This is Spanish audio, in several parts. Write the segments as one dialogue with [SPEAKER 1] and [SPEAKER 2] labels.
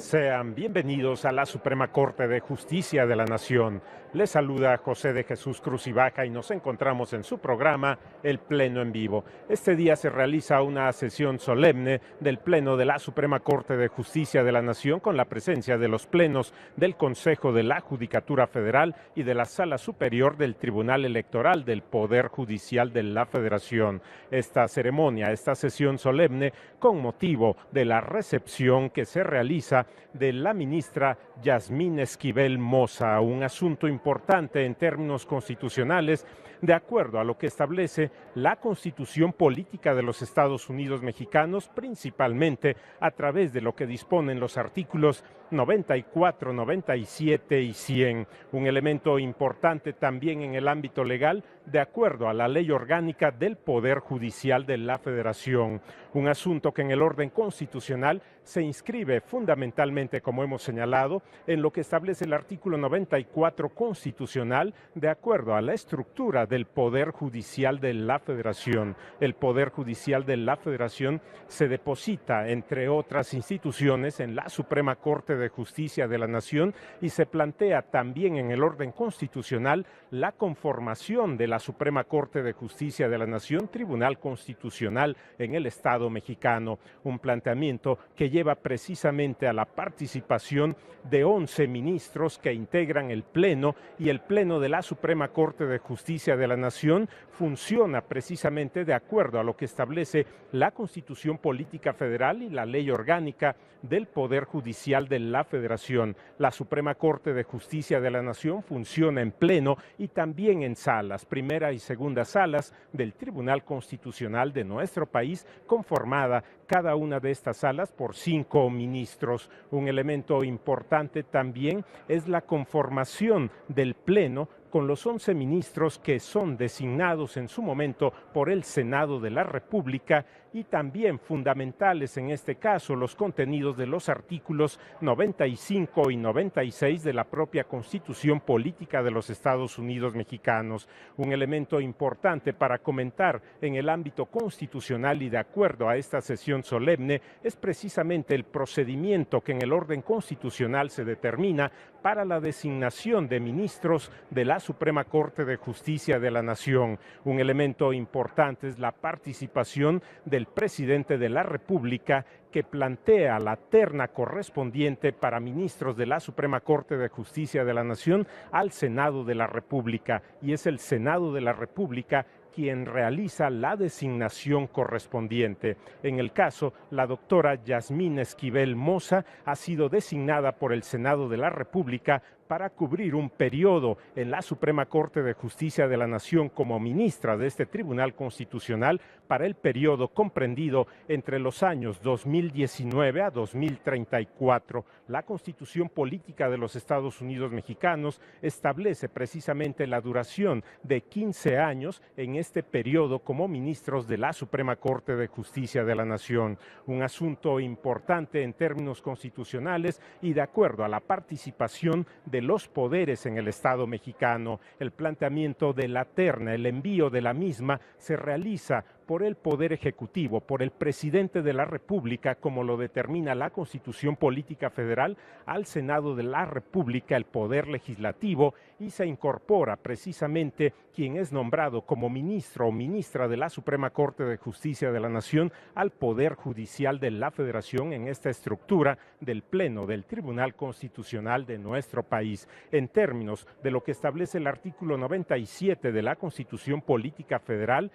[SPEAKER 1] Sean bienvenidos a la Suprema Corte de Justicia de la Nación. Les saluda José de Jesús Cruz y Baja y nos encontramos en su programa El Pleno en Vivo. Este día se realiza una sesión solemne del Pleno de la Suprema Corte de Justicia de la Nación con la presencia de los plenos del Consejo de la Judicatura Federal y de la Sala Superior del Tribunal Electoral del Poder Judicial de la Federación. Esta ceremonia, esta sesión solemne, con motivo de la recepción que se realiza de la ministra Yasmín Esquivel Moza, un asunto importante en términos constitucionales, de acuerdo a lo que establece la Constitución Política de los Estados Unidos Mexicanos, principalmente a través de lo que disponen los artículos 94, 97 y 100. Un elemento importante también en el ámbito legal, de acuerdo a la Ley Orgánica del Poder Judicial de la Federación. Un asunto que en el orden constitucional se inscribe fundamentalmente, como hemos señalado, en lo que establece el artículo 94 constitucional, de acuerdo a la estructura del Poder Judicial de la Federación. El Poder Judicial de la Federación se deposita, entre otras instituciones, en la Suprema Corte de Justicia de la Nación y se plantea también en el orden constitucional la conformación de la Suprema Corte de Justicia de la Nación, Tribunal Constitucional en el Estado mexicano. Un planteamiento que lleva precisamente a la participación de 11 ministros que integran el Pleno, y el Pleno de la Suprema Corte de Justicia de la Nación funciona precisamente de acuerdo a lo que establece la Constitución Política Federal y la Ley Orgánica del Poder Judicial de la Federación. La Suprema Corte de Justicia de la Nación funciona en pleno y también en salas, primera y segunda salas del Tribunal Constitucional de nuestro país, conformada cada una de estas salas por 5 ministros. Un elemento importante también es la conformación del Pleno con los 11 ministros que son designados en su momento por el Senado de la República, y también fundamentales en este caso los contenidos de los artículos 95 y 96 de la propia Constitución Política de los Estados Unidos Mexicanos. Un elemento importante para comentar en el ámbito constitucional y de acuerdo a esta sesión solemne es precisamente el procedimiento que en el orden constitucional se determina para la designación de ministros de la Suprema Corte de Justicia de la Nación. Un elemento importante es la participación del presidente de la República, que plantea la terna correspondiente para ministros de la Suprema Corte de Justicia de la Nación al Senado de la República, y es el Senado de la República quien realiza la designación correspondiente. En el caso, la doctora Yasmín Esquivel Moza ha sido designada por el Senado de la República para cubrir un periodo en la Suprema Corte de Justicia de la Nación como ministra de este Tribunal Constitucional para el periodo comprendido entre los años 2019 a 2034. La Constitución Política de los Estados Unidos Mexicanos establece precisamente la duración de 15 años en este periodo como ministros de la Suprema Corte de Justicia de la Nación. Un asunto importante en términos constitucionales y de acuerdo a la participación de los poderes en el Estado mexicano. El planteamiento de la terna, el envío de la misma, se realiza por el Poder Ejecutivo, por el Presidente de la República, como lo determina la Constitución Política Federal, al Senado de la República, el Poder Legislativo, y se incorpora precisamente quien es nombrado como ministro o ministra de la Suprema Corte de Justicia de la Nación al Poder Judicial de la Federación en esta estructura del Pleno del Tribunal Constitucional de nuestro país. En términos de lo que establece el artículo 97 de la Constitución Política Federal,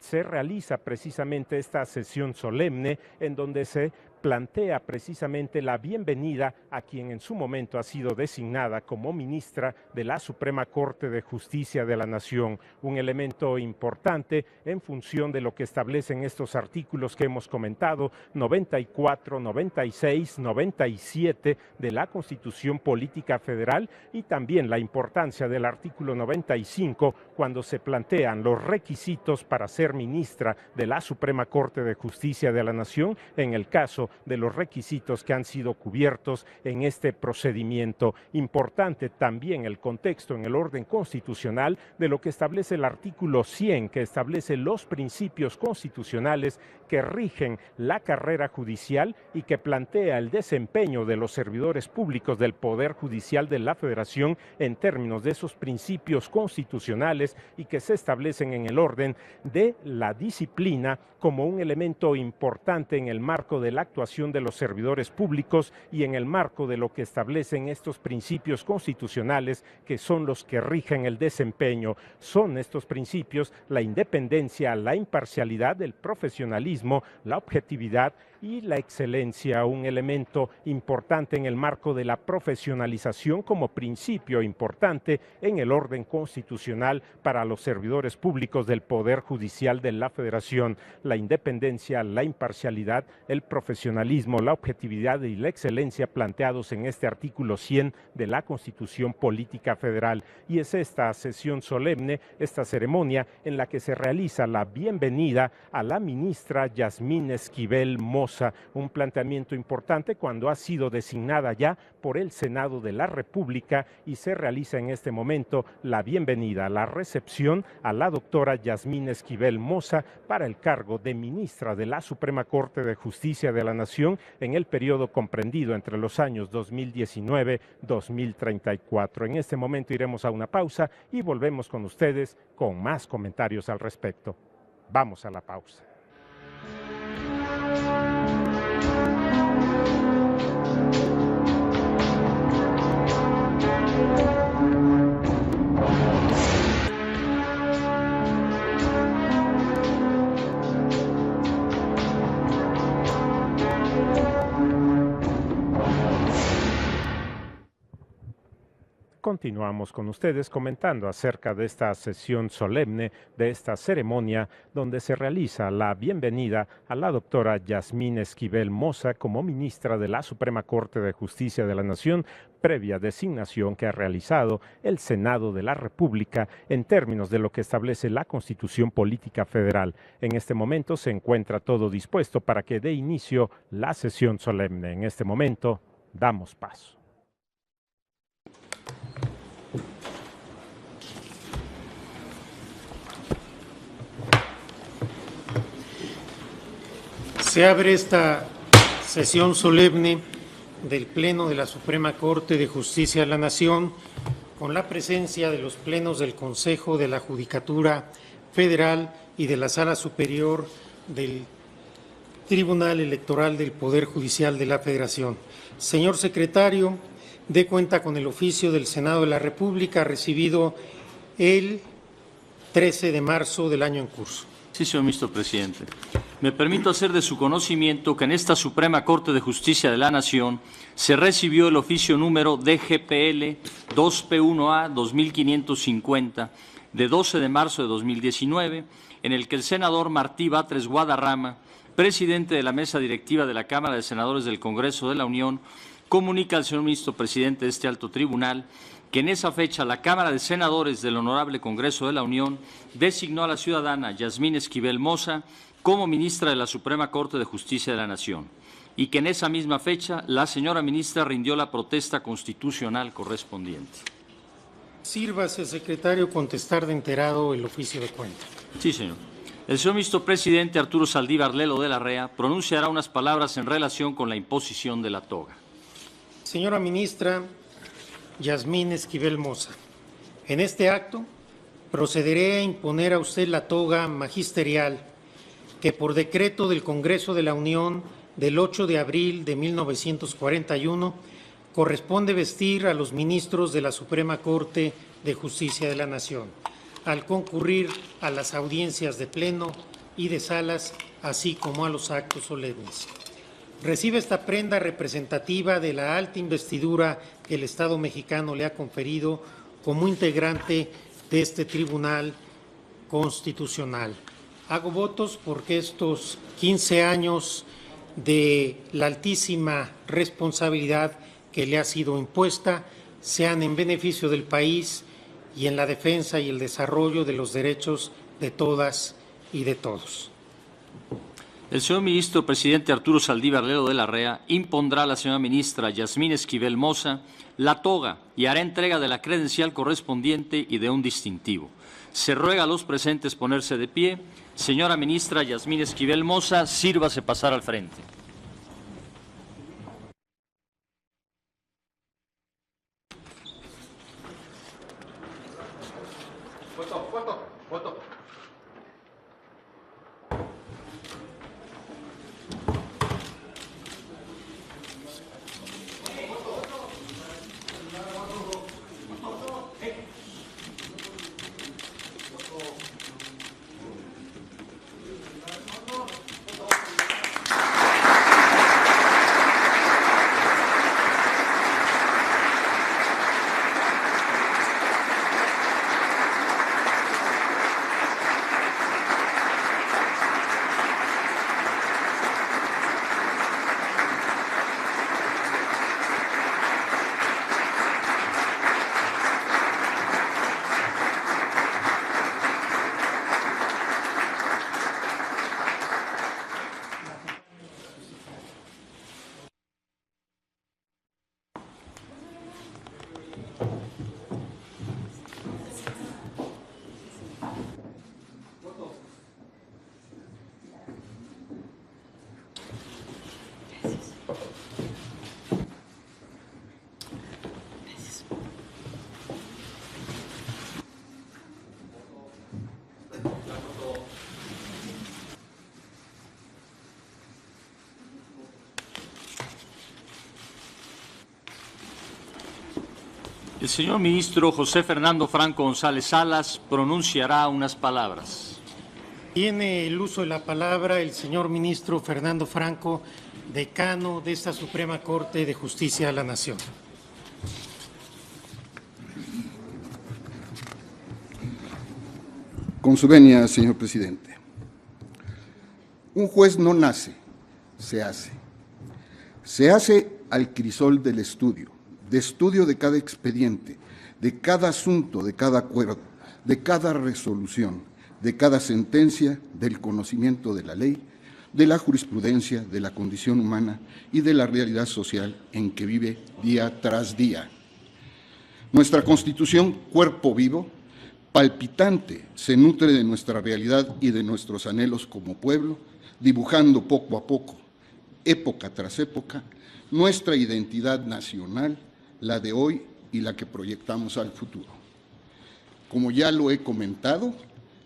[SPEAKER 1] se realiza precisamente esta sesión solemne en donde se plantea precisamente la bienvenida a quien en su momento ha sido designada como ministra de la Suprema Corte de Justicia de la Nación. Un elemento importante en función de lo que establecen estos artículos que hemos comentado, 94, 96, 97 de la Constitución Política Federal, y también la importancia del artículo 95 cuando se plantean los requisitos para ser ministra de la Suprema Corte de Justicia de la Nación en el caso de los requisitos que han sido cubiertos en este procedimiento. Importante también el contexto en el orden constitucional de lo que establece el artículo 100, que establece los principios constitucionales que rigen la carrera judicial y que plantea el desempeño de los servidores públicos del Poder Judicial de la Federación en términos de esos principios constitucionales y que se establecen en el orden de la disciplina como un elemento importante en el marco de la actuación de los servidores públicos y en el marco de lo que establecen estos principios constitucionales que son los que rigen el desempeño. Son estos principios la independencia, la imparcialidad, el profesionalismo, la objetividad y la excelencia, un elemento importante en el marco de la profesionalización como principio importante en el orden constitucional para los servidores públicos del Poder Judicial de la Federación. La independencia, la imparcialidad, el profesionalismo, la objetividad y la excelencia planteados en este artículo 100 de la Constitución Política Federal. Y es esta sesión solemne, esta ceremonia en la que se realiza la bienvenida a la ministra Yasmín Esquivel Moza, un planteamiento importante cuando ha sido designada ya por el Senado de la República y se realiza en este momento la bienvenida, la recepción a la doctora Yasmín Esquivel Moza para el cargo de ministra de la Suprema Corte de Justicia de la Nación en el periodo comprendido entre los años 2019-2034. En este momento iremos a una pausa y volvemos con ustedes con más comentarios al respecto. Vamos a la pausa. Continuamos con ustedes comentando acerca de esta sesión solemne, de esta ceremonia donde se realiza la bienvenida a la doctora Yasmín Esquivel Moza como ministra de la Suprema Corte de Justicia de la Nación, previa designación que ha realizado el Senado de la República en términos de lo que establece la Constitución Política Federal. En este momento se encuentra todo dispuesto para que dé inicio la sesión solemne. En este momento damos paso.
[SPEAKER 2] Se abre esta sesión solemne del Pleno de la Suprema Corte de Justicia de la Nación con la presencia de los plenos del Consejo de la Judicatura Federal y de la Sala Superior del Tribunal Electoral del Poder Judicial de la Federación. Señor secretario, dé cuenta con el oficio del Senado de la República recibido el 13 de marzo del año en curso.
[SPEAKER 3] Sí, señor ministro presidente. Me permito hacer de su conocimiento que en esta Suprema Corte de Justicia de la Nación se recibió el oficio número DGPL 2P1A 2550 de 12 de marzo de 2019, en el que el senador Martí Batres Guadarrama, presidente de la mesa directiva de la Cámara de Senadores del Congreso de la Unión, comunica al señor ministro presidente de este alto tribunal que en esa fecha la Cámara de Senadores del Honorable Congreso de la Unión designó a la ciudadana Yasmín Esquivel Moza como ministra de la Suprema Corte de Justicia de la Nación y que en esa misma fecha la señora ministra rindió la protesta constitucional correspondiente.
[SPEAKER 2] Sírvase, secretario, contestar de enterado el oficio de cuenta.
[SPEAKER 3] Sí, señor. El señor ministro presidente Arturo Saldívar Lelo de la Rea pronunciará unas palabras en relación con la imposición de la toga.
[SPEAKER 2] Señora ministra Yasmín Esquivel Moza, en este acto procederé a imponer a usted la toga magisterial que por decreto del Congreso de la Unión del 8 de abril de 1941 corresponde vestir a los ministros de la Suprema Corte de Justicia de la Nación al concurrir a las audiencias de pleno y de salas, así como a los actos solemnes. Recibe esta prenda representativa de la alta investidura que el Estado mexicano le ha conferido como integrante de este Tribunal Constitucional. Hago votos porque estos 15 años de la altísima responsabilidad que le ha sido impuesta sean en beneficio del país y en la defensa y el desarrollo de los derechos de todas y de todos.
[SPEAKER 3] El señor ministro presidente Arturo Saldívar Lelo de la Rea impondrá a la señora ministra Yasmín Esquivel Moza la toga y hará entrega de la credencial correspondiente y de un distintivo. Se ruega a los presentes ponerse de pie. Señora ministra Yasmín Esquivel Moza, sírvase pasar al frente. El señor ministro José Fernando Franco González Salas pronunciará unas palabras.
[SPEAKER 2] Tiene el uso de la palabra el señor ministro Fernando Franco, decano de esta Suprema Corte de Justicia de la Nación.
[SPEAKER 4] Con su venia, señor presidente. Un juez no nace, se hace. Se hace al crisol del estudio, de estudio de cada expediente, de cada asunto, de cada acuerdo, de cada resolución, de cada sentencia, del conocimiento de la ley, de la jurisprudencia, de la condición humana y de la realidad social en que vive día tras día. Nuestra Constitución, cuerpo vivo, palpitante, se nutre de nuestra realidad y de nuestros anhelos como pueblo, dibujando poco a poco, época tras época, nuestra identidad nacional, la de hoy y la que proyectamos al futuro. Como ya lo he comentado,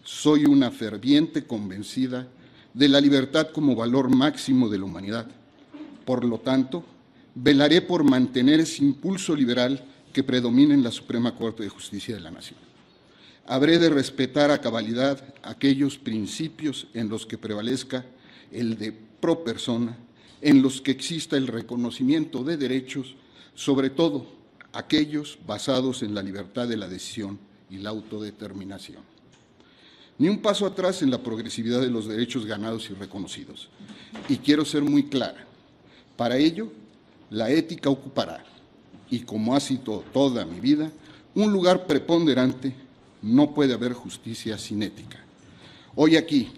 [SPEAKER 4] soy una ferviente convencida de la libertad como valor máximo de la humanidad. Por lo tanto, velaré por mantener ese impulso liberal que predomina en la Suprema Corte de Justicia de la Nación. Habré de respetar a cabalidad aquellos principios en los que prevalezca el de pro persona, en los que exista el reconocimiento de derechos, sobre todo aquellos basados en la libertad de la decisión y la autodeterminación. Ni un paso atrás en la progresividad de los derechos ganados y reconocidos. Y quiero ser muy clara, para ello la ética ocupará, y como ha sido toda mi vida, un lugar preponderante. No puede haber justicia sin ética. Hoy aquí,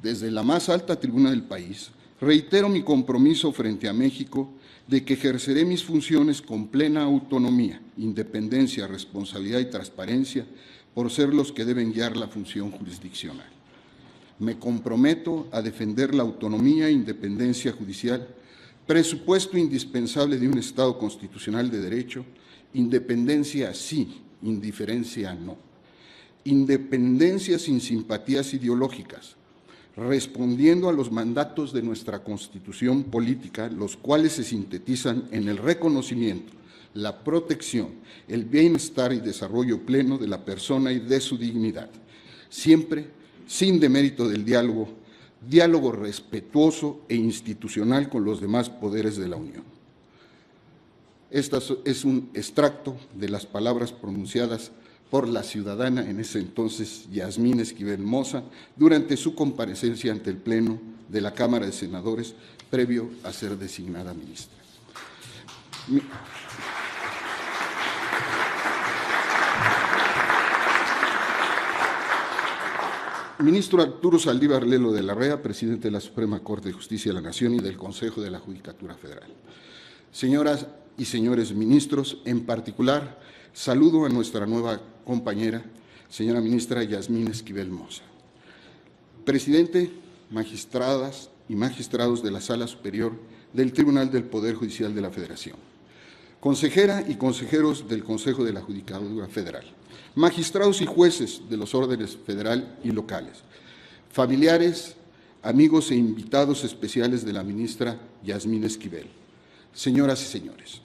[SPEAKER 4] desde la más alta tribuna del país, reitero mi compromiso frente a México de que ejerceré mis funciones con plena autonomía, independencia, responsabilidad y transparencia por ser los que deben guiar la función jurisdiccional. Me comprometo a defender la autonomía e independencia judicial, presupuesto indispensable de un Estado constitucional de derecho, independencia sí, indiferencia no. Independencia sin simpatías ideológicas, respondiendo a los mandatos de nuestra Constitución política, los cuales se sintetizan en el reconocimiento, la protección, el bienestar y desarrollo pleno de la persona y de su dignidad, siempre sin demérito del diálogo respetuoso e institucional con los demás poderes de la Unión. Este es un extracto de las palabras pronunciadas por la ciudadana en ese entonces, Yasmín Esquivel Moza, durante su comparecencia ante el Pleno de la Cámara de Senadores, previo a ser designada ministra. Ministro Arturo Saldívar Lelo de la Rea, presidente de la Suprema Corte de Justicia de la Nación y del Consejo de la Judicatura Federal. Señoras y señores ministros, en particular, saludo a nuestra nueva compañera, señora ministra Yasmín Esquivel Moza. Presidente, magistradas y magistrados de la Sala Superior del Tribunal del Poder Judicial de la Federación. Consejera y consejeros del Consejo de la Judicatura Federal. Magistrados y jueces de los órdenes federal y locales, familiares, amigos e invitados especiales de la ministra Yasmín Esquivel, señoras y señores.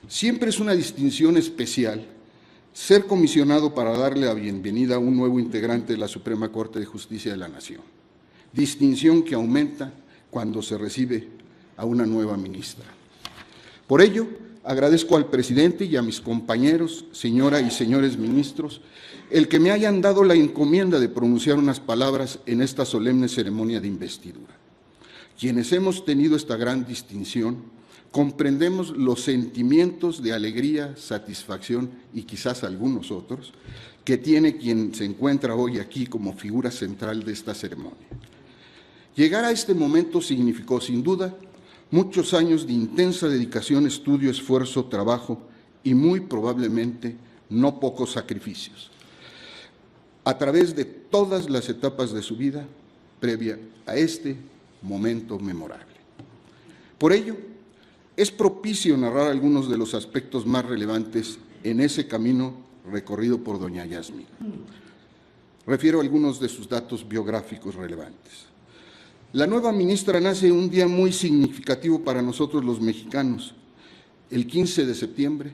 [SPEAKER 4] Siempre es una distinción especial ser comisionado para darle la bienvenida a un nuevo integrante de la Suprema Corte de Justicia de la Nación, distinción que aumenta cuando se recibe a una nueva ministra. Por ello, agradezco al presidente y a mis compañeros, señora y señores ministros, el que me hayan dado la encomienda de pronunciar unas palabras en esta solemne ceremonia de investidura. Quienes hemos tenido esta gran distinción, comprendemos los sentimientos de alegría, satisfacción y quizás algunos otros que tiene quien se encuentra hoy aquí como figura central de esta ceremonia. Llegar a este momento significó, sin duda, muchos años de intensa dedicación, estudio, esfuerzo, trabajo y muy probablemente no pocos sacrificios, a través de todas las etapas de su vida previa a este momento memorable. Por ello, es propicio narrar algunos de los aspectos más relevantes en ese camino recorrido por doña Yasmín. Refiero a algunos de sus datos biográficos relevantes. La nueva ministra nace un día muy significativo para nosotros los mexicanos, el 15 de septiembre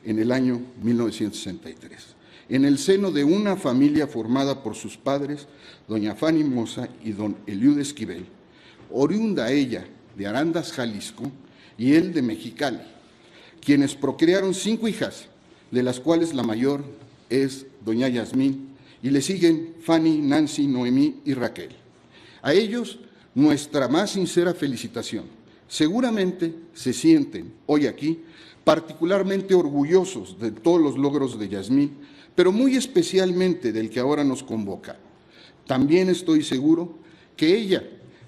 [SPEAKER 4] en el año 1963, en el seno de una familia formada por sus padres, doña Fanny Moza y don Eliud Esquivel, oriunda ella de Arandas, Jalisco, y él de Mexicali, quienes procrearon 5 hijas, de las cuales la mayor es doña Yasmín, y le siguen Fanny, Nancy, Noemí y Raquel. A ellos, nuestra más sincera felicitación. Seguramente se sienten hoy aquí particularmente orgullosos de todos los logros de Yasmín, pero muy especialmente del que ahora nos convoca. También estoy seguro que ella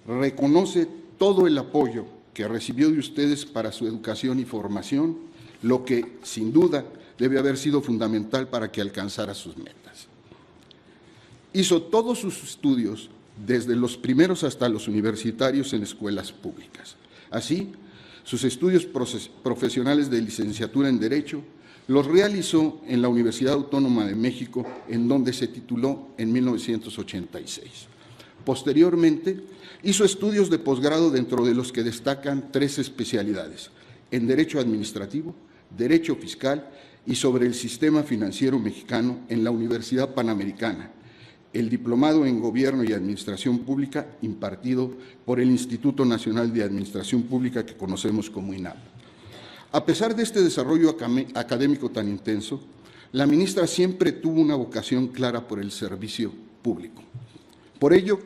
[SPEAKER 4] reconoce todo el apoyo que recibió de ustedes para su educación y formación, lo que, sin duda, debe haber sido fundamental para que alcanzara sus metas. Hizo todos sus estudios, desde los primeros hasta los universitarios, en escuelas públicas. Así, sus estudios profesionales de licenciatura en Derecho los realizó en la Universidad Autónoma de México, en donde se tituló en 1986. Posteriormente, hizo estudios de posgrado, dentro de los que destacan 3 especialidades: en Derecho Administrativo, Derecho Fiscal y sobre el sistema financiero mexicano en la Universidad Panamericana, el diplomado en Gobierno y Administración Pública impartido por el Instituto Nacional de Administración Pública, que conocemos como INAP. A pesar de este desarrollo académico tan intenso, la ministra siempre tuvo una vocación clara por el servicio público. Por ello,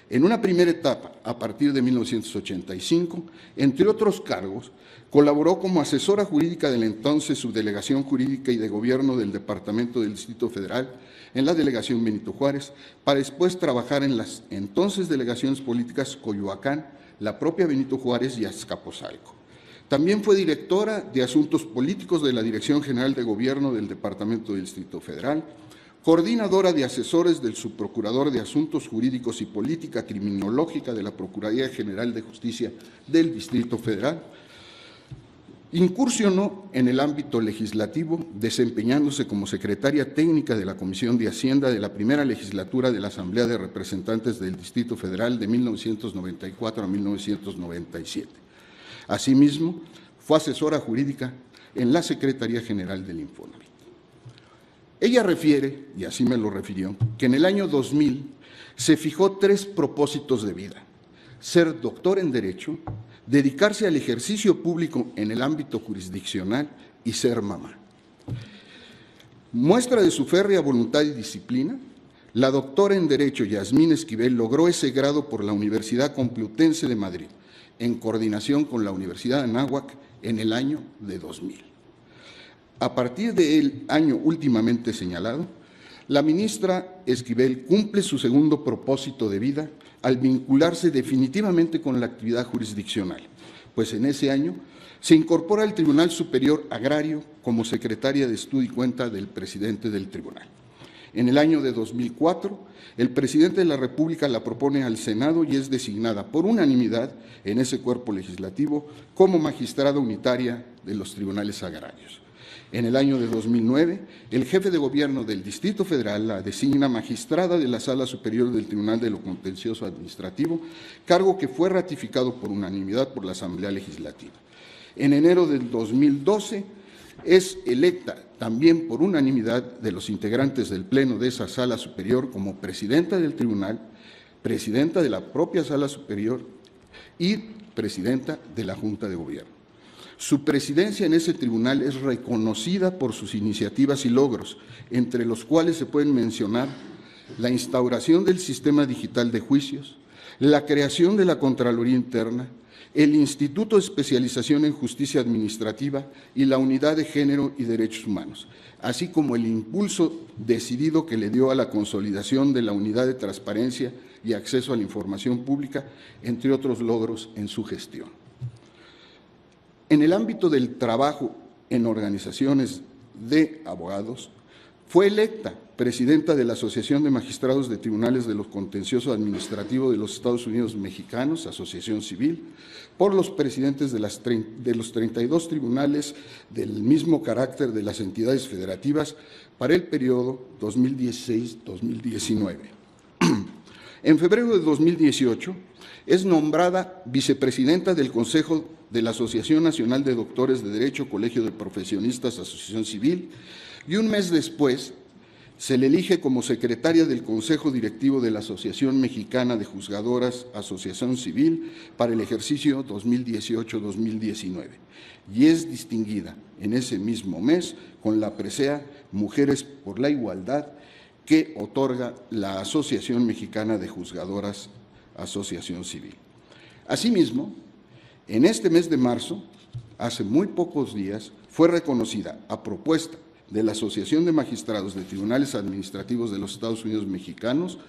[SPEAKER 4] en una primera etapa, a partir de 1985, entre otros cargos, colaboró como asesora jurídica de la entonces Subdelegación Jurídica y de Gobierno del Departamento del Distrito Federal en la Delegación Benito Juárez, para después trabajar en las entonces delegaciones políticas Coyoacán, la propia Benito Juárez y Azcapotzalco. También fue directora de Asuntos Políticos de la Dirección General de Gobierno del Departamento del Distrito Federal, coordinadora de asesores del Subprocurador de Asuntos Jurídicos y Política Criminológica de la Procuraduría General de Justicia del Distrito Federal. Incursionó en el ámbito legislativo, desempeñándose como secretaria técnica de la Comisión de Hacienda de la primera legislatura de la Asamblea de Representantes del Distrito Federal de 1994 a 1997. Asimismo, fue asesora jurídica en la Secretaría General del Infonavit. Ella refiere, y así me lo refirió, que en el año 2000 se fijó 3 propósitos de vida: ser doctor en Derecho, dedicarse al ejercicio público en el ámbito jurisdiccional y ser mamá. Muestra de su férrea voluntad y disciplina, la doctora en Derecho Yasmín Esquivel logró ese grado por la Universidad Complutense de Madrid, en coordinación con la Universidad de Anáhuac, en el año de 2000. A partir del año últimamente señalado, La ministra Esquivel cumple su segundo propósito de vida al vincularse definitivamente con la actividad jurisdiccional, pues en ese año se incorpora al Tribunal Superior Agrario como secretaria de Estudio y Cuenta del presidente del tribunal. En el año de 2004, el presidente de la República la propone al Senado y es designada por unanimidad en ese cuerpo legislativo como magistrada unitaria de los tribunales agrarios. En el año de 2009, el jefe de gobierno del Distrito Federal la designa magistrada de la Sala Superior del Tribunal de lo Contencioso Administrativo, cargo que fue ratificado por unanimidad por la Asamblea Legislativa. En enero del 2012, es electa también por unanimidad de los integrantes del Pleno de esa Sala Superior como presidenta del tribunal, presidenta de la propia Sala Superior y presidenta de la Junta de Gobierno. Su presidencia en ese tribunal es reconocida por sus iniciativas y logros, entre los cuales se pueden mencionar la instauración del Sistema Digital de Juicios, la creación de la Contraloría Interna, el Instituto de Especialización en Justicia Administrativa y la Unidad de Género y Derechos Humanos, así como el impulso decidido que le dio a la consolidación de la Unidad de Transparencia y Acceso a la Información Pública, entre otros logros en su gestión. En el ámbito del trabajo en organizaciones de abogados, fue electa presidenta de la Asociación de Magistrados de Tribunales de los Contenciosos Administrativos de los Estados Unidos Mexicanos, Asociación Civil, por los presidentes de los 32 tribunales del mismo carácter de las entidades federativas para el periodo 2016-2019. En febrero de 2018, es nombrada vicepresidenta del Consejo de la Asociación Nacional de Doctores de Derecho, Colegio de Profesionistas, Asociación Civil, y un mes después se le elige como secretaria del Consejo Directivo de la Asociación Mexicana de Juzgadoras, Asociación Civil, para el ejercicio 2018-2019, y es distinguida en ese mismo mes con la presea Mujeres por la Igualdad que otorga la Asociación Mexicana de Juzgadoras, Asociación Civil. Asimismo, en este mes de marzo, hace muy pocos días, fue reconocida a propuesta de la Asociación de Magistrados de Tribunales Administrativos de los Estados Unidos Mexicanos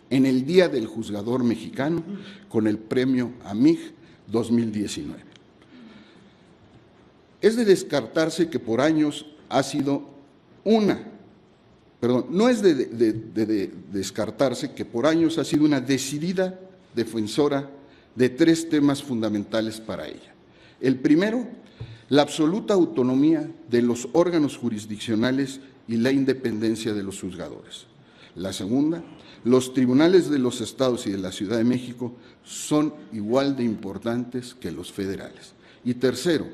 [SPEAKER 4] en el Día del Juzgador Mexicano con el premio AMIG 2019. Es de descartarse que por años ha sido no es de descartarse que por años ha sido una decidida defensora de tres temas fundamentales para ella. El primero, la absoluta autonomía de los órganos jurisdiccionales y la independencia de los juzgadores. La segunda, los tribunales de los estados y de la Ciudad de México son igual de importantes que los federales. Y tercero,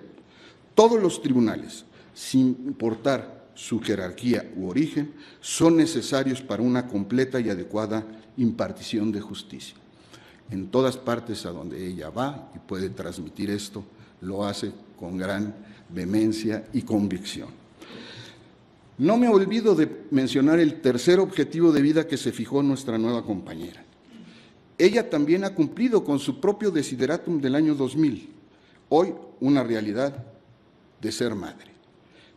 [SPEAKER 4] todos los tribunales, sin importar su jerarquía u origen, son necesarios para una completa y adecuada impartición de justicia. En todas partes a donde ella va y puede transmitir esto, lo hace con gran vehemencia y convicción. No me olvido de mencionar el tercer objetivo de vida que se fijó nuestra nueva compañera. Ella también ha cumplido con su propio desideratum del año 2000, hoy una realidad de ser madre.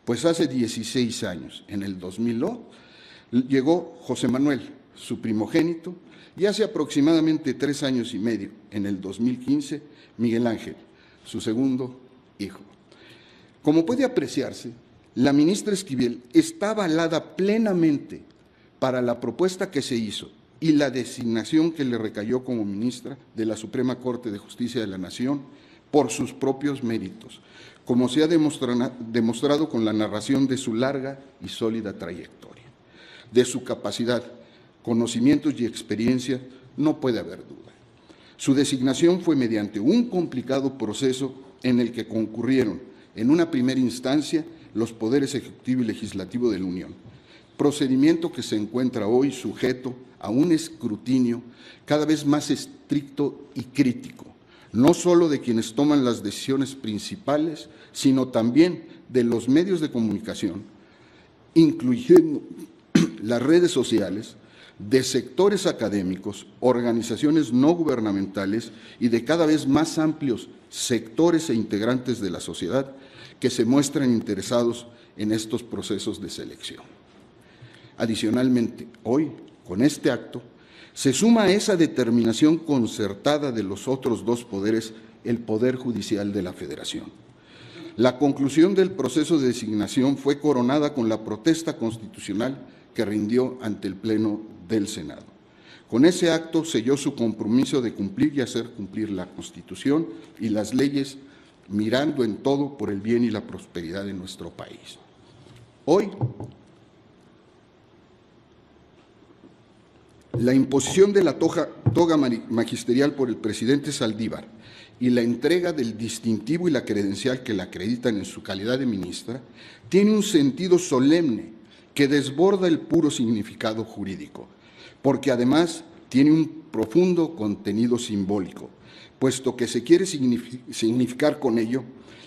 [SPEAKER 4] Pues hace 16 años, en el 2000, llegó José Manuel, su primogénito, y hace aproximadamente 3 años y medio, en el 2015, Miguel Ángel, su segundo hijo. Como puede apreciarse, la ministra Esquivel está avalada plenamente para la propuesta que se hizo y la designación que le recayó como ministra de la Suprema Corte de Justicia de la Nación por sus propios méritos, como se ha demostrado con la narración de su larga y sólida trayectoria. De su capacidad, conocimientos y experiencia no puede haber duda. Su designación fue mediante un complicado proceso en el que concurrieron, en una primera instancia, los poderes ejecutivo y legislativo de la Unión, procedimiento que se encuentra hoy sujeto a un escrutinio cada vez más estricto y crítico, no solo de quienes toman las decisiones principales, sino también de los medios de comunicación, incluyendo las redes sociales, de sectores académicos, organizaciones no gubernamentales y de cada vez más amplios sectores e integrantes de la sociedad que se muestran interesados en estos procesos de selección. Adicionalmente, hoy, con este acto, se suma a esa determinación concertada de los otros dos poderes, el Poder Judicial de la Federación. La conclusión del proceso de designación fue coronada con la protesta constitucional que rindió ante el Pleno del Senado. Con ese acto selló su compromiso de cumplir y hacer cumplir la Constitución y las leyes, mirando en todo por el bien y la prosperidad de nuestro país. Hoy, la imposición de la toga magisterial por el presidente Saldívar y la entrega del distintivo y la credencial que la acreditan en su calidad de ministra tiene un sentido solemne que desborda el puro significado jurídico, porque además tiene un profundo contenido simbólico, puesto que se quiere significar con ello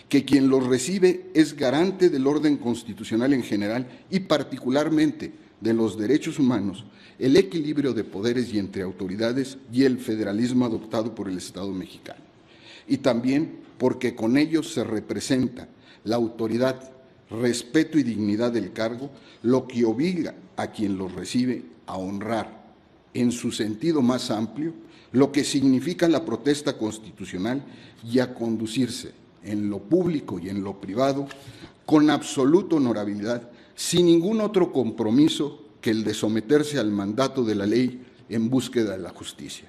[SPEAKER 4] que quien lo recibe es garante del orden constitucional en general y particularmente de los derechos humanos, el equilibrio de poderes y entre autoridades y el federalismo adoptado por el Estado mexicano. Y también porque con ello se representa la autoridad, respeto y dignidad del cargo, lo que obliga a quien lo recibe a honrar, en su sentido más amplio, lo que significa la protesta constitucional y a conducirse en lo público y en lo privado con absoluta honorabilidad, sin ningún otro compromiso que el de someterse al mandato de la ley en búsqueda de la justicia.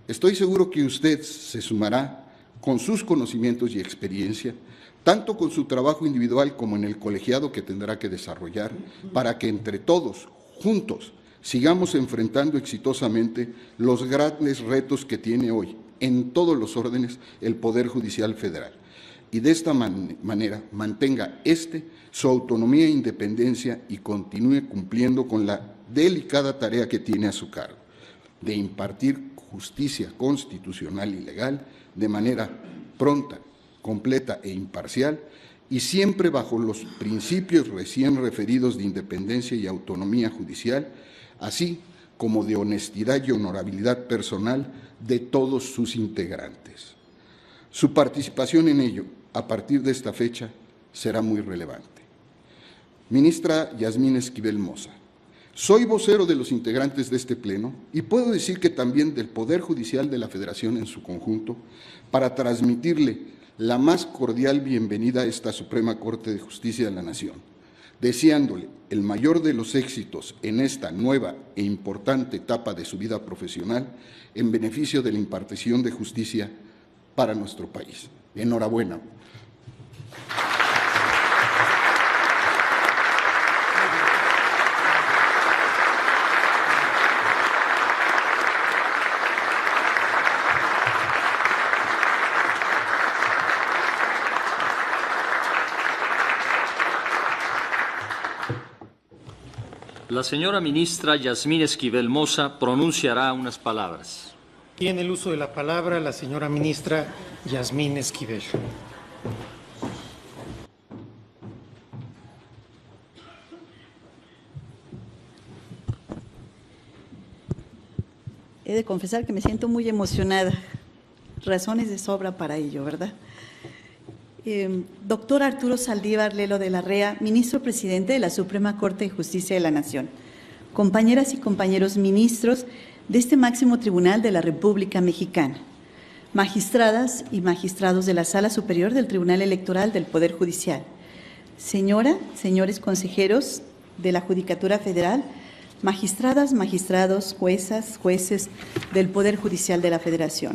[SPEAKER 4] Estoy seguro que usted se sumará con sus conocimientos y experiencia, tanto con su trabajo individual como en el colegiado que tendrá que desarrollar, para que entre todos, juntos, sigamos enfrentando exitosamente los grandes retos que tiene hoy, en todos los órdenes, el Poder Judicial Federal. Y de esta manera mantenga su autonomía e independencia y continúe cumpliendo con la delicada tarea que tiene a su cargo, de impartir justicia constitucional y legal de manera pronta, completa e imparcial, y siempre bajo los principios recién referidos de independencia y autonomía judicial, así como de honestidad y honorabilidad personal de todos sus integrantes. Su participación en ello, a partir de esta fecha, será muy relevante. Ministra Yasmín Esquivel Moza, soy vocero de los integrantes de este Pleno y puedo decir que también del Poder Judicial de la Federación en su conjunto, para transmitirle la más cordial bienvenida a esta Suprema Corte de Justicia de la Nación, deseándole el mayor de los éxitos en esta nueva e importante etapa de su vida profesional en beneficio de la impartición de justicia para nuestro país. Enhorabuena.
[SPEAKER 3] La señora ministra Yasmín Esquivel Moza pronunciará unas palabras.
[SPEAKER 2] Tiene el uso de la palabra la señora ministra Yasmín Esquivel.
[SPEAKER 5] He de confesar que me siento muy emocionada. Razones de sobra para ello, ¿verdad? Doctor Arturo Saldívar Lelo de la Rea, ministro presidente de la Suprema Corte de Justicia de la Nación, compañeras y compañeros ministros de este máximo tribunal de la República Mexicana, magistradas y magistrados de la Sala Superior del Tribunal Electoral del Poder Judicial, señores consejeros de la Judicatura Federal, magistradas, magistrados, juezas, jueces del Poder Judicial de la Federación.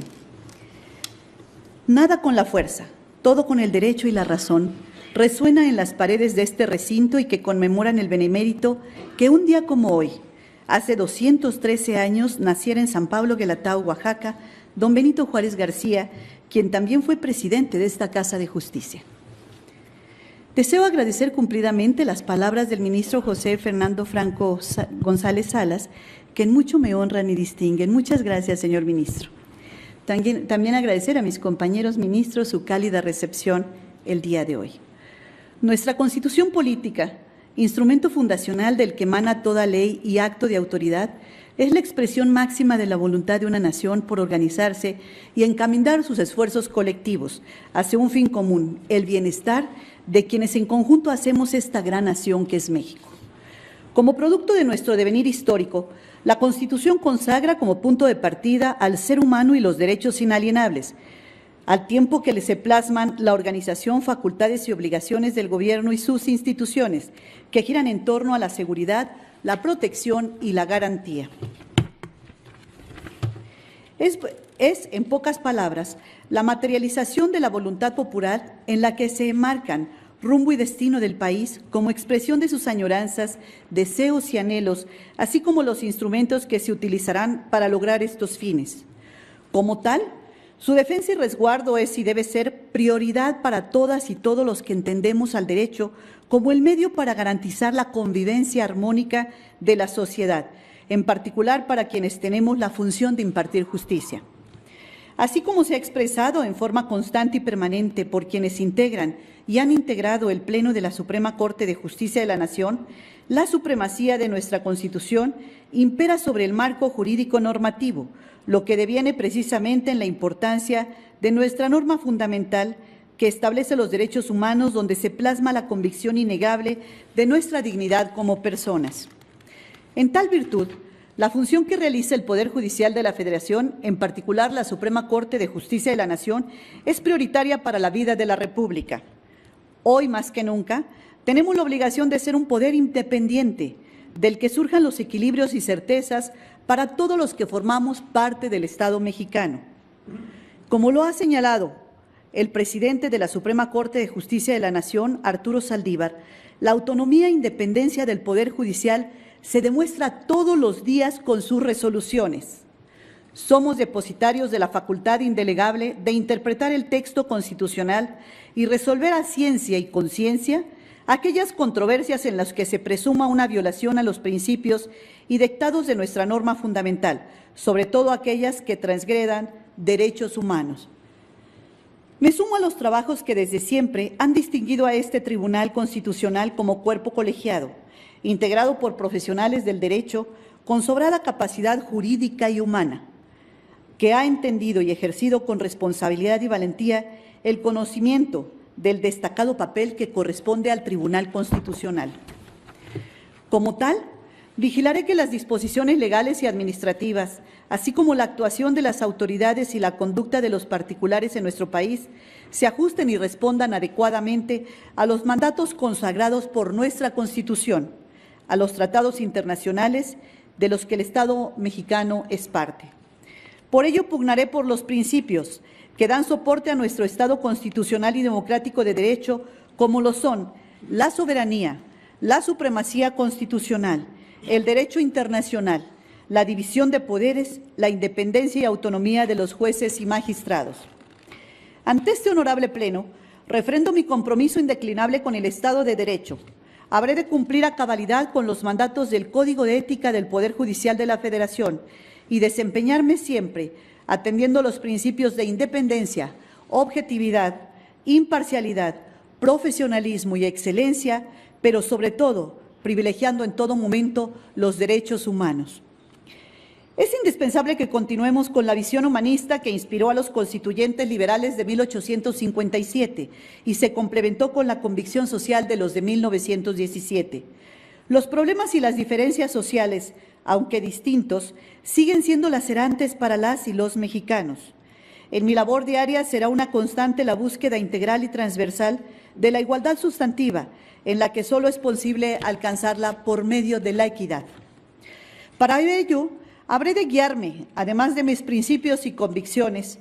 [SPEAKER 5] Nada con la fuerza, todo con el derecho y la razón, resuena en las paredes de este recinto y que conmemoran el benemérito que un día como hoy, hace 213 años, naciera en San Pablo Guelatao, Oaxaca, don Benito Juárez García, quien también fue presidente de esta Casa de Justicia. Deseo agradecer cumplidamente las palabras del ministro José Fernando Franco González Salas, que en mucho me honran y distinguen. Muchas gracias, señor ministro. También agradecer a mis compañeros ministros su cálida recepción el día de hoy. Nuestra Constitución política, instrumento fundacional del que emana toda ley y acto de autoridad, es la expresión máxima de la voluntad de una nación por organizarse y encaminar sus esfuerzos colectivos hacia un fin común, el bienestar de quienes en conjunto hacemos esta gran nación que es México. Como producto de nuestro devenir histórico, la Constitución consagra como punto de partida al ser humano y los derechos inalienables, al tiempo que se plasman la organización, facultades y obligaciones del Gobierno y sus instituciones, que giran en torno a la seguridad, la protección y la garantía. Es, en pocas palabras, la materialización de la voluntad popular en la que se enmarcan rumbo y destino del país como expresión de sus añoranzas, deseos y anhelos, así como los instrumentos que se utilizarán para lograr estos fines. Como tal, su defensa y resguardo es y debe ser prioridad para todas y todos los que entendemos al derecho como el medio para garantizar la convivencia armónica de la sociedad, en particular para quienes tenemos la función de impartir justicia. Así como se ha expresado en forma constante y permanente por quienes integran y han integrado el Pleno de la Suprema Corte de Justicia de la Nación, la supremacía de nuestra Constitución impera sobre el marco jurídico normativo, lo que deviene precisamente en la importancia de nuestra norma fundamental que establece los derechos humanos, donde se plasma la convicción innegable de nuestra dignidad como personas. En tal virtud, la función que realiza el Poder Judicial de la Federación, en particular la Suprema Corte de Justicia de la Nación, es prioritaria para la vida de la República. Hoy, más que nunca, tenemos la obligación de ser un poder independiente, del que surjan los equilibrios y certezas para todos los que formamos parte del Estado mexicano. Como lo ha señalado el presidente de la Suprema Corte de Justicia de la Nación, Arturo Saldívar, la autonomía e independencia del Poder Judicial se demuestra todos los días con sus resoluciones. Somos depositarios de la facultad indelegable de interpretar el texto constitucional y resolver a ciencia y conciencia aquellas controversias en las que se presuma una violación a los principios y dictados de nuestra norma fundamental, sobre todo aquellas que transgredan derechos humanos. Me sumo a los trabajos que desde siempre han distinguido a este Tribunal Constitucional como cuerpo colegiado, integrado por profesionales del derecho con sobrada capacidad jurídica y humana, que ha entendido y ejercido con responsabilidad y valentía el conocimiento del destacado papel que corresponde al Tribunal Constitucional. Como tal, vigilaré que las disposiciones legales y administrativas, así como la actuación de las autoridades y la conducta de los particulares en nuestro país, se ajusten y respondan adecuadamente a los mandatos consagrados por nuestra Constitución, a los tratados internacionales de los que el Estado mexicano es parte. Por ello, pugnaré por los principios que dan soporte a nuestro Estado constitucional y democrático de derecho, como lo son la soberanía, la supremacía constitucional, el derecho internacional, la división de poderes, la independencia y autonomía de los jueces y magistrados. Ante este honorable Pleno, refrendo mi compromiso indeclinable con el Estado de Derecho. Habré de cumplir a cabalidad con los mandatos del Código de Ética del Poder Judicial de la Federación y desempeñarme siempre atendiendo los principios de independencia, objetividad, imparcialidad, profesionalismo y excelencia, pero sobre todo privilegiando en todo momento los derechos humanos. Es indispensable que continuemos con la visión humanista que inspiró a los constituyentes liberales de 1857 y se complementó con la convicción social de los de 1917. Los problemas y las diferencias sociales, aunque distintos, siguen siendo lacerantes para las y los mexicanos. En mi labor diaria será una constante la búsqueda integral y transversal de la igualdad sustantiva, en la que solo es posible alcanzarla por medio de la equidad. Para ello, habré de guiarme, además de mis principios y convicciones,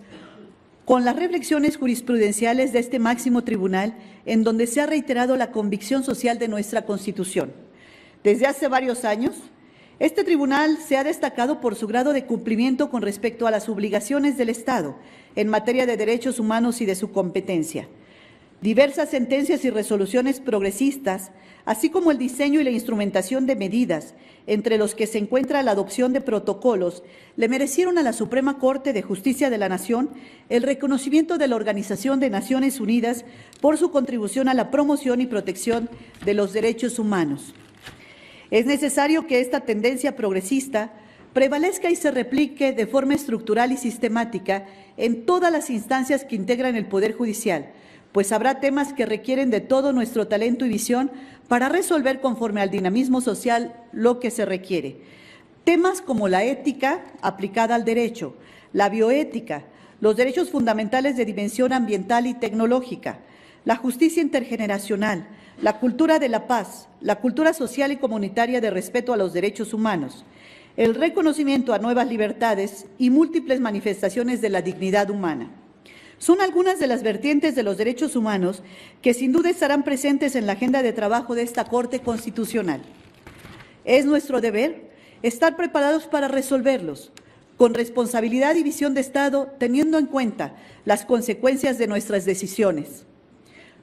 [SPEAKER 5] con las reflexiones jurisprudenciales de este máximo tribunal, en donde se ha reiterado la convicción social de nuestra Constitución. Desde hace varios años, este tribunal se ha destacado por su grado de cumplimiento con respecto a las obligaciones del Estado en materia de derechos humanos y de su competencia. Diversas sentencias y resoluciones progresistas, así como el diseño y la instrumentación de medidas, entre los que se encuentra la adopción de protocolos, le merecieron a la Suprema Corte de Justicia de la Nación el reconocimiento de la Organización de Naciones Unidas por su contribución a la promoción y protección de los derechos humanos. Es necesario que esta tendencia progresista prevalezca y se replique de forma estructural y sistemática en todas las instancias que integran el Poder Judicial, pues habrá temas que requieren de todo nuestro talento y visión para resolver conforme al dinamismo social lo que se requiere. Temas como la ética aplicada al derecho, la bioética, los derechos fundamentales de dimensión ambiental y tecnológica, la justicia intergeneracional, la cultura de la paz, la cultura social y comunitaria de respeto a los derechos humanos, el reconocimiento a nuevas libertades y múltiples manifestaciones de la dignidad humana. Son algunas de las vertientes de los derechos humanos que sin duda estarán presentes en la agenda de trabajo de esta Corte Constitucional. Es nuestro deber estar preparados para resolverlos, con responsabilidad y visión de Estado, teniendo en cuenta las consecuencias de nuestras decisiones.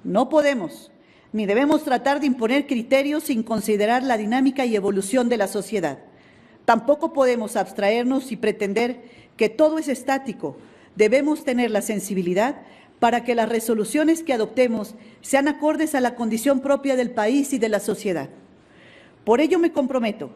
[SPEAKER 5] No podemos ni debemos tratar de imponer criterios sin considerar la dinámica y evolución de la sociedad. Tampoco podemos abstraernos y pretender que todo es estático. Debemos tener la sensibilidad para que las resoluciones que adoptemos sean acordes a la condición propia del país y de la sociedad. Por ello me comprometo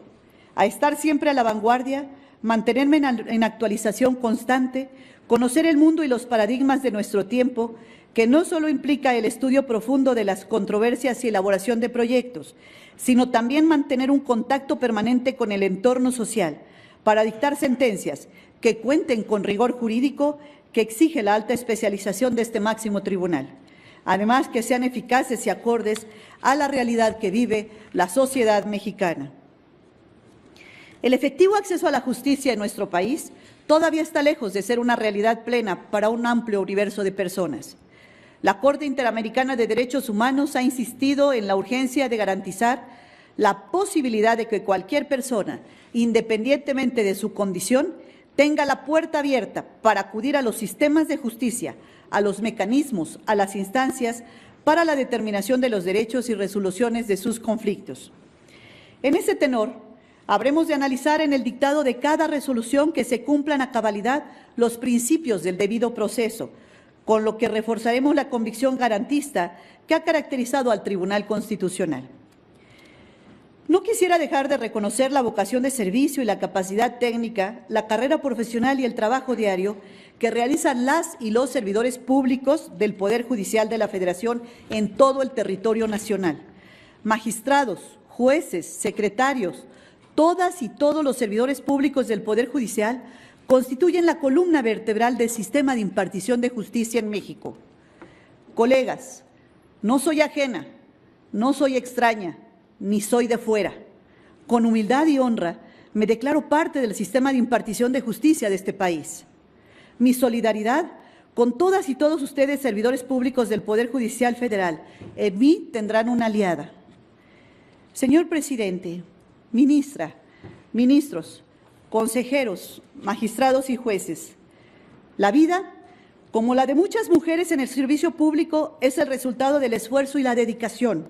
[SPEAKER 5] a estar siempre a la vanguardia, mantenerme en actualización constante, conocer el mundo y los paradigmas de nuestro tiempo, que no solo implica el estudio profundo de las controversias y elaboración de proyectos, sino también mantener un contacto permanente con el entorno social para dictar sentencias que cuenten con rigor jurídico que exige la alta especialización de este máximo tribunal. Además, que sean eficaces y acordes a la realidad que vive la sociedad mexicana. El efectivo acceso a la justicia en nuestro país todavía está lejos de ser una realidad plena para un amplio universo de personas. La Corte Interamericana de Derechos Humanos ha insistido en la urgencia de garantizar la posibilidad de que cualquier persona, independientemente de su condición, tenga la puerta abierta para acudir a los sistemas de justicia, a los mecanismos, a las instancias para la determinación de los derechos y resoluciones de sus conflictos. En ese tenor, habremos de analizar en el dictado de cada resolución que se cumplan a cabalidad los principios del debido proceso, con lo que reforzaremos la convicción garantista que ha caracterizado al Tribunal Constitucional. No quisiera dejar de reconocer la vocación de servicio y la capacidad técnica, la carrera profesional y el trabajo diario que realizan las y los servidores públicos del Poder Judicial de la Federación en todo el territorio nacional. Magistrados, jueces, secretarios, todas y todos los servidores públicos del Poder Judicial constituyen la columna vertebral del sistema de impartición de justicia en México. Colegas, no soy ajena, no soy extraña, ni soy de fuera. Con humildad y honra me declaro parte del sistema de impartición de justicia de este país. Mi solidaridad con todas y todos ustedes, servidores públicos del Poder Judicial Federal, en mí tendrán una aliada. Señor presidente, ministra, ministros, consejeros, magistrados y jueces, la vida, como la de muchas mujeres en el servicio público, es el resultado del esfuerzo y la dedicación.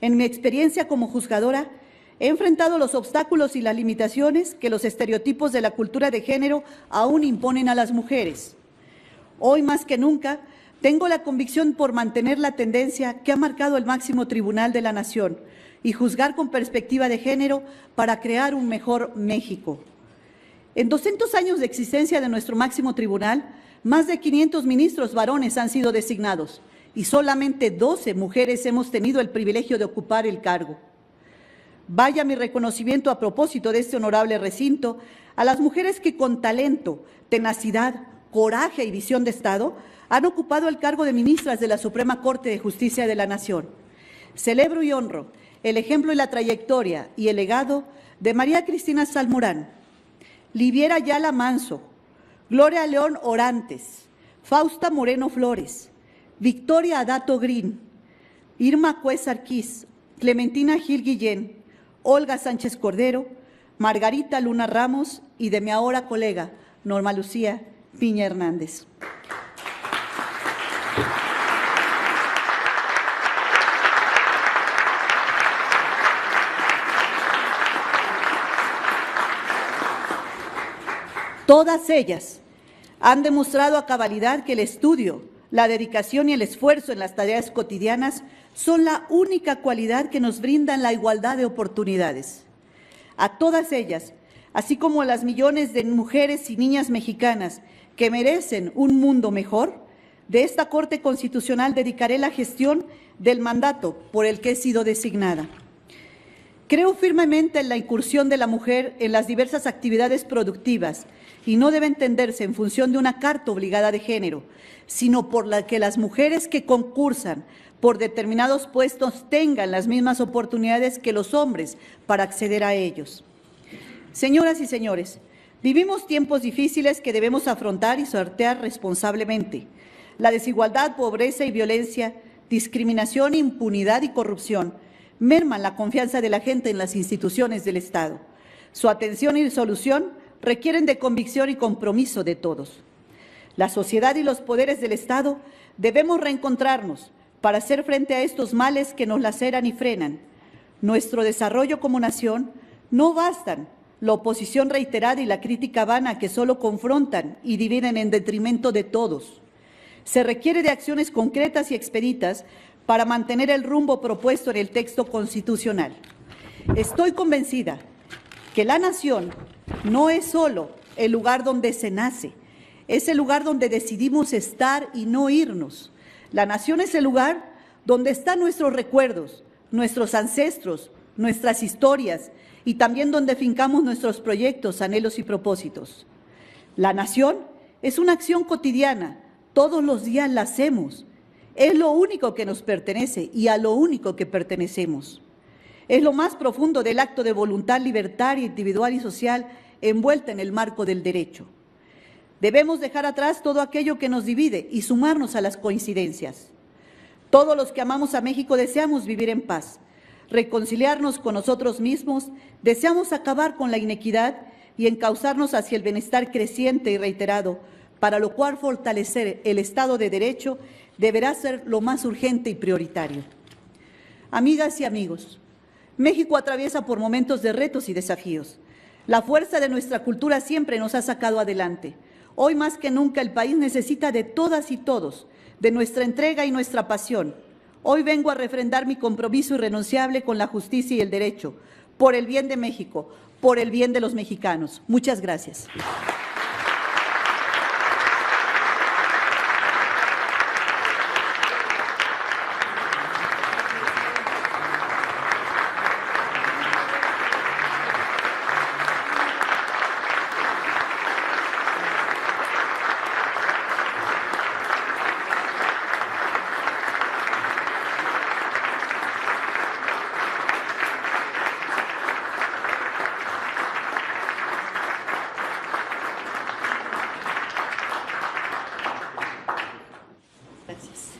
[SPEAKER 5] En mi experiencia como juzgadora, he enfrentado los obstáculos y las limitaciones que los estereotipos de la cultura de género aún imponen a las mujeres. Hoy más que nunca, tengo la convicción por mantener la tendencia que ha marcado el máximo tribunal de la nación y juzgar con perspectiva de género para crear un mejor México. En 200 años de existencia de nuestro máximo tribunal, más de 500 ministros varones han sido designados y solamente 12 mujeres hemos tenido el privilegio de ocupar el cargo. Vaya mi reconocimiento a propósito de este honorable recinto a las mujeres que con talento, tenacidad, coraje y visión de Estado han ocupado el cargo de ministras de la Suprema Corte de Justicia de la Nación. Celebro y honro el ejemplo y la trayectoria y el legado de María Cristina Salmorán, Liviera Ayala Manso, Gloria León Orantes, Fausta Moreno Flores, Victoria Adato Green, Irma Cuesa Arquiz, Clementina Gil Guillén, Olga Sánchez Cordero, Margarita Luna Ramos y de mi ahora colega Norma Lucía Piña Hernández. Todas ellas han demostrado a cabalidad que el estudio, la dedicación y el esfuerzo en las tareas cotidianas son la única cualidad que nos brindan la igualdad de oportunidades. A todas ellas, así como a las millones de mujeres y niñas mexicanas que merecen un mundo mejor, de esta Corte Constitucional dedicaré la gestión del mandato por el que he sido designada. Creo firmemente en la incursión de la mujer en las diversas actividades productivas y no debe entenderse en función de una carta obligada de género, sino por la que las mujeres que concursan por determinados puestos tengan las mismas oportunidades que los hombres para acceder a ellos. Señoras y señores, vivimos tiempos difíciles que debemos afrontar y sortear responsablemente. La desigualdad, pobreza y violencia, discriminación, impunidad y corrupción merman la confianza de la gente en las instituciones del Estado. Su atención y solución requieren de convicción y compromiso de todos. La sociedad y los poderes del Estado debemos reencontrarnos para hacer frente a estos males que nos laceran y frenan. Nuestro desarrollo como nación no bastan la oposición reiterada y la crítica vana que solo confrontan y dividen en detrimento de todos. Se requiere de acciones concretas y expeditas para mantener el rumbo propuesto en el texto constitucional. Estoy convencida que la nación no es solo el lugar donde se nace, es el lugar donde decidimos estar y no irnos. La nación es el lugar donde están nuestros recuerdos, nuestros ancestros, nuestras historias y también donde fincamos nuestros proyectos, anhelos y propósitos. La nación es una acción cotidiana, todos los días la hacemos. Es lo único que nos pertenece y a lo único que pertenecemos. Es lo más profundo del acto de voluntad libertaria, individual y social envuelta en el marco del derecho. Debemos dejar atrás todo aquello que nos divide y sumarnos a las coincidencias. Todos los que amamos a México deseamos vivir en paz, reconciliarnos con nosotros mismos, deseamos acabar con la inequidad y encauzarnos hacia el bienestar creciente y reiterado, para lo cual fortalecer el Estado de Derecho deberá ser lo más urgente y prioritario. Amigas y amigos, México atraviesa por momentos de retos y desafíos. La fuerza de nuestra cultura siempre nos ha sacado adelante. Hoy más que nunca el país necesita de todas y todos, de nuestra entrega y nuestra pasión. Hoy vengo a refrendar mi compromiso irrenunciable con la justicia y el derecho, por el bien de México, por el bien de los mexicanos. Muchas gracias.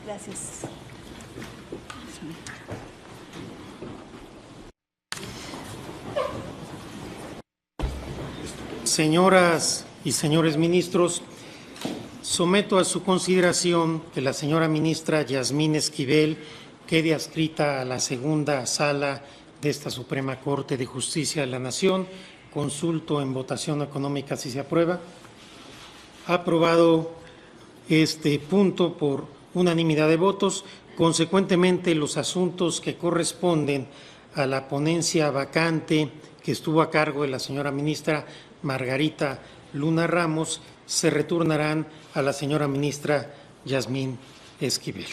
[SPEAKER 5] Gracias.
[SPEAKER 2] Señoras y señores ministros, someto a su consideración que la señora ministra Yasmín Esquivel quede adscrita a la segunda sala de esta Suprema Corte de Justicia de la Nación. Consulto en votación económica si se aprueba. Aprobado este punto por unanimidad de votos. Consecuentemente, los asuntos que corresponden a la ponencia vacante que estuvo a cargo de la señora ministra Margarita Luna Ramos se retornarán a la señora ministra Yasmín Esquivel.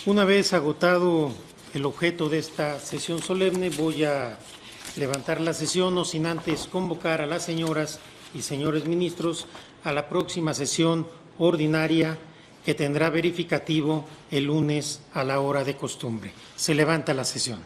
[SPEAKER 2] Una vez agotado el objeto de esta sesión solemne, voy a levantar la sesión, no sin antes convocar a las señoras y señores ministros a la próxima sesión ordinaria que tendrá verificativo el lunes a la hora de costumbre. Se levanta la sesión.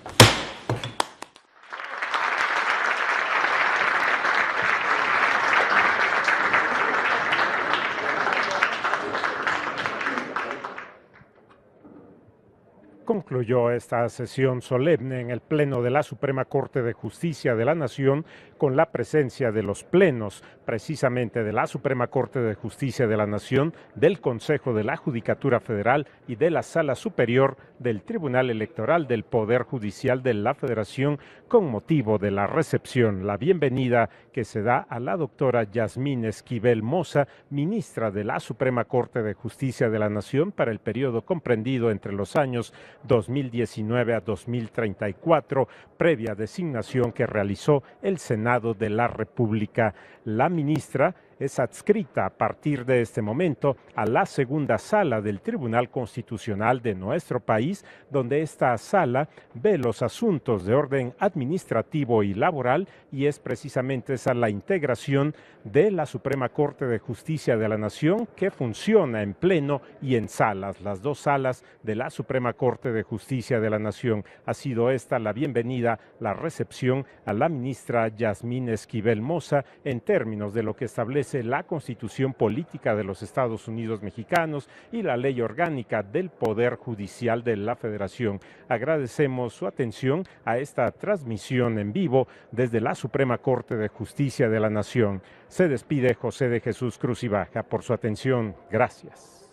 [SPEAKER 1] Concluyó esta sesión solemne en el Pleno de la Suprema Corte de Justicia de la Nación con la presencia de los plenos, precisamente de la Suprema Corte de Justicia de la Nación, del Consejo de la Judicatura Federal y de la Sala Superior del Tribunal Electoral del Poder Judicial de la Federación con motivo de la recepción, la bienvenida que se da a la doctora Yasmín Esquivel Moza, ministra de la Suprema Corte de Justicia de la Nación para el periodo comprendido entre los años 2019 a 2034, previa designación que realizó el Senado de la República. La ministra es adscrita a partir de este momento a la segunda sala del Tribunal Constitucional de nuestro país, donde esta sala ve los asuntos de orden administrativo y laboral, y es precisamente esa la integración de la Suprema Corte de Justicia de la Nación, que funciona en pleno y en salas, las dos salas de la Suprema Corte de Justicia de la Nación. Ha sido esta la bienvenida, la recepción a la ministra Yasmín Esquivel Moza en términos de lo que establece la Constitución Política de los Estados Unidos Mexicanos y la Ley Orgánica del Poder Judicial de la Federación. Agradecemos su atención a esta transmisión en vivo desde la Suprema Corte de Justicia de la Nación. Se despide José de Jesús Cruz y Baja. Por su atención, gracias.